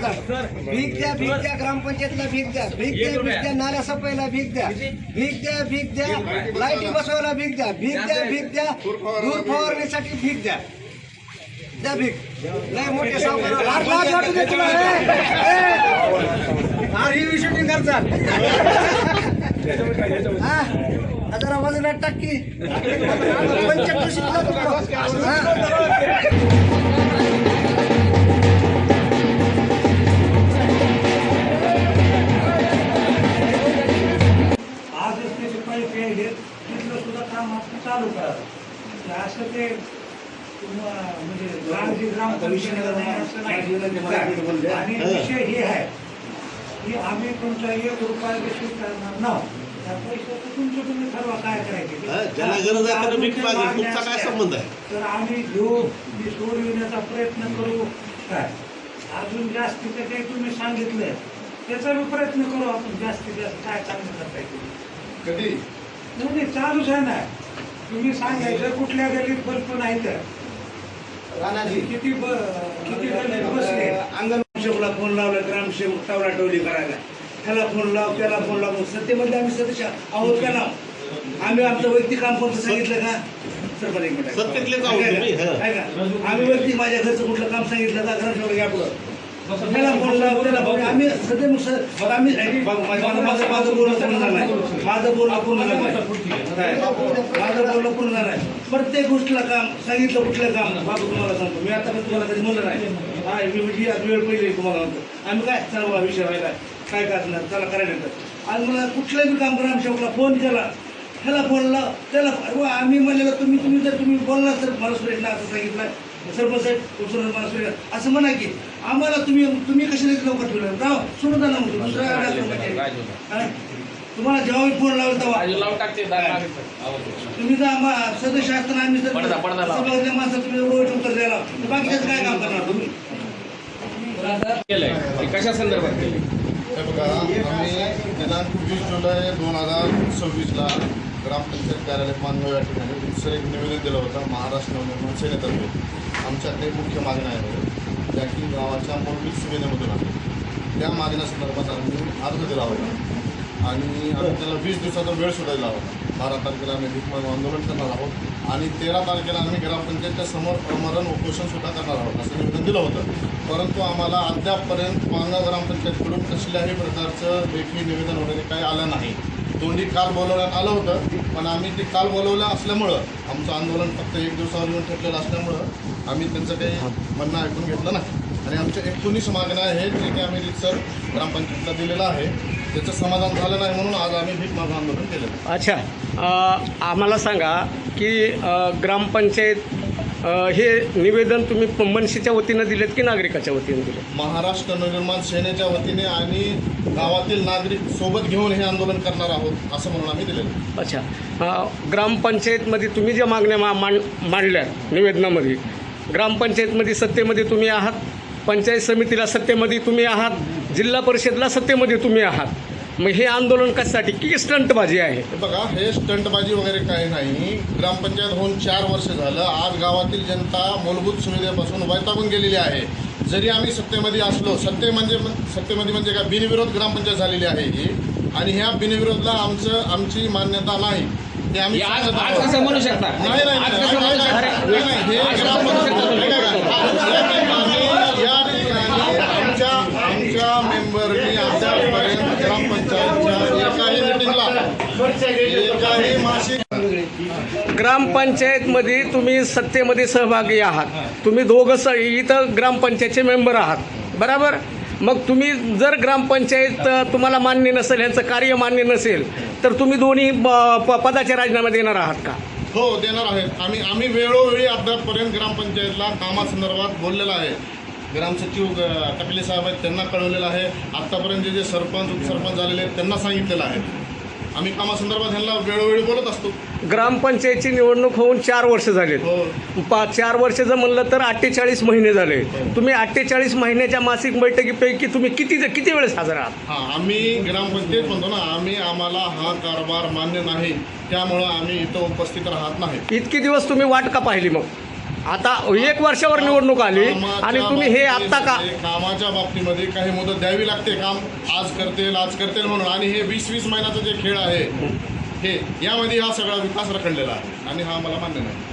बघा, भीक द्या ग्रामपंचायतला भीक द्या नाल्या सफाईला भीक द्या लाईटी बसवायला भीक द्या दूर फवारणीसाठी भीक द्या भीक नाही मोठे ही शूटिंग करतात जरा वजनात टाकी 75 शिकला सुद्धा काम आपण चालू करावं असं ते म्हणजे आणि विषय हे आहे की आम्ही तुमचा 1 रुपया देखील करणार नाही त्या पैशाचं तुमचं तुम्ही ठरवा काय करायचे काय संबंध आहे तर आम्ही घेऊ ती सोडविण्याचा प्रयत्न करू काय अजून जास्तीचं काही तुम्ही सांगितलंय त्याचा मी प्रयत्न करू आपण जास्तीत जास्त काय चांगलं करता येईल कधी नाही चालूच आहे ना तुम्ही सांगायचं कुठल्या गल्लीत बल्ब नाही तर किती गल्लीत बसले अंगणसेवकला फोन लावला ग्रामसेवक टावलाटवली करायला त्याला फोन लाव त्याला फोन लाव सत्तेमध्ये आम्ही सदस्य आहोत का ना आम्ही आमचं वैयक्तिक काम कोणतं सांगितलं का सर एक मिनिट आम्ही वैयक्तिक माझ्या घरचं कुठलं काम सांगितलं का ग्रामसेवक या पुढं त्याला फोन लाव त्याला फोन आम्ही सध्या आम्ही माझं बोलणं पूर्ण झालं प्रत्येक गोष्टीला काम सांगितलं कुठलं काम बाबू तुम्हाला सांगतो मी आता तुम्हाला कधी म्हणलं नाही वेळ पहिले तुम्हाला म्हणतो आम्ही काय चला विषय व्हायला काय करणार त्याला करायला आणि मला कुठल्याही काम ग्रामसेवकला फोन केला ह्याला फोन लाव त्याला आम्ही म्हणलेलं तुम्ही जर तुम्ही बोलला तर मला सुरेशला असं सांगितलं सरपंच साहेब मला असं म्हणा की आम्हाला तुम्ही कशाला लवकर ठेवलं राव सोडून द्या ना म्हणतो दुसऱ्या तुम्हाला जेव्हा फोन लावला तेव्हा तुम्ही जर सदस्य असताना आम्ही जर माणसं तुम्ही एवढं उत्तर द्यायला बाकीच्याच काय काम करणार तुम्ही कशा संदर्भात केले हे बघा आम्ही दिनांक 20 जुलै 2026ला ग्रामपंचायत कार्यालय मानगाव या ठिकाणी एक निवेदन दिलं होतं महाराष्ट्र नवनिर्माण सेनेतर्फे आमच्या काही मुख्य मागण्या आहेत ज्या की गावाच्या मूलभूत सुविधेमधून आहेत त्या मागण्यासंदर्भात आम्ही अर्ज दिला होता आणि आम्ही त्याला 20 दिवसाचा वेळ सुधारला होता 12 तारखेला आम्ही भीकमाग आंदोलन करणार आहोत आणि 13 तारखेला आम्ही ग्रामपंचायतच्या समोर आमरण उपोषणसुद्धा करणार आहोत असं निवेदन दिलं होतं परंतु आम्हाला अद्यापपर्यंत मानगाव ग्रामपंचायतकडून कसल्याही प्रकारचं लेखी निवेदन वगैरे काही आलं नाही तोंडी काल बोलवण्यात आलं होतं पण आम्ही ते काल बोलवलं असल्यामुळं आमचं आंदोलन फक्त 1 दिवसावर येऊन ठेवलेलं असल्यामुळं आम्ही त्यांचं काही म्हणणं ऐकून घेतलं नाही आणि आमच्या 19 मागण्या आहेत जे की आम्ही रितसर ग्रामपंचायतला दिलेलं आहे त्याचं समाधान झालं नाही म्हणून आज आम्ही भीकमाग आंदोलन केलं अच्छा आम्हाला सांगा की ग्रामपंचायत हे निवेदन तुम्ही मनसेच्या वतीनं दिलेत की नागरिकाच्या वतीनं दिले महाराष्ट्र नवनिर्माण सेनेच्या वतीने आणि गावातील नागरिक सोबत घेऊन हे आंदोलन करणार आहोत असं म्हणून आम्ही दिलेलं अच्छा ग्रामपंचायतमध्ये तुम्ही ज्या मागण्या मांडल्या निवेदनामध्ये ग्रामपंचायतमध्ये सत्तेमध्ये तुम्ही आहात पंचायत समितीला सत्तेमध्ये तुम्ही आहात जिल्हा परिषदला सत्तेमध्ये तुम्ही आहात मग हे आंदोलन कशासाठी की स्टंटबाजी आहे बघा हे स्टंटबाजी वगैरे काही नाही ग्रामपंचायत होऊन 4 वर्ष झालं आज गावातील जनता मूलभूत सुविधेपासून वैतागून गेलेली आहे जरी आम्ही सत्तेमध्ये असलो सत्तेमध्ये म्हणजे काय बिनविरोध ग्रामपंचायत झालेली आहे ही आणि ह्या बिनविरोधला आमची मान्यता नाही ते आम्ही म्हणू शकता आमच्या मेंबरनी अद्यापर्यंत ग्रामपंचायतच्या एकाही मिटिंगला एकाही मासिक ग्रामपंचायतमध्ये तुम्ही सत्तेमध्ये सहभागी आहात तुम्ही दोघं इथं ग्रामपंचायतचे मेंबर आहात बरोबर मग तुम्ही जर ग्रामपंचायत तुम्हाला मान्य नसेल यांचं कार्य मान्य नसेल तर तुम्ही दोन्ही पदाचे राजीनामे देणार आहात का हो देणार आहेत आम्ही वेळोवेळी अद्यापपर्यंत ग्रामपंचायतला कामासंदर्भात बोललेलं आहे ग्रामसचिव कपिले साहेब आहेत त्यांना कळवलेलं आहे आत्तापर्यंत जे सरपंच उपसरपंच झालेले आहेत त्यांना सांगितलेलं आहे आम्ही कामासंदर्भात ह्यांना वेळोवेळी बोलत असतो ग्रामपंचायतची निवडणूक होऊन 4 वर्ष झाले हो 4 वर्ष जर म्हणलं तर 48 महिने झाले तुम्ही 48 महिन्याच्या मासिक बैठकीपैकी तुम्ही किती वेळेस हजर आहात हां आम्ही ग्रामपंचायत म्हणतो ना आम्हाला हा कारभार मान्य नाही त्यामुळं आम्ही इथं उपस्थित राहत नाही इतके दिवस तुम्ही वाट का पाहिली मग आता 1 वर्षावर निवडणूक आली आणि तुम्ही हे आत्ता का कामाच्या बाबतीमध्ये काही मुदत द्यावी लागते. काम आज करतील म्हणून, आणि हे 20-20 महिन्याचा जे खेळ आहे हे यामध्ये हा सगळा विकास रखडलेला आहे आणि हा मला मान्य नाही.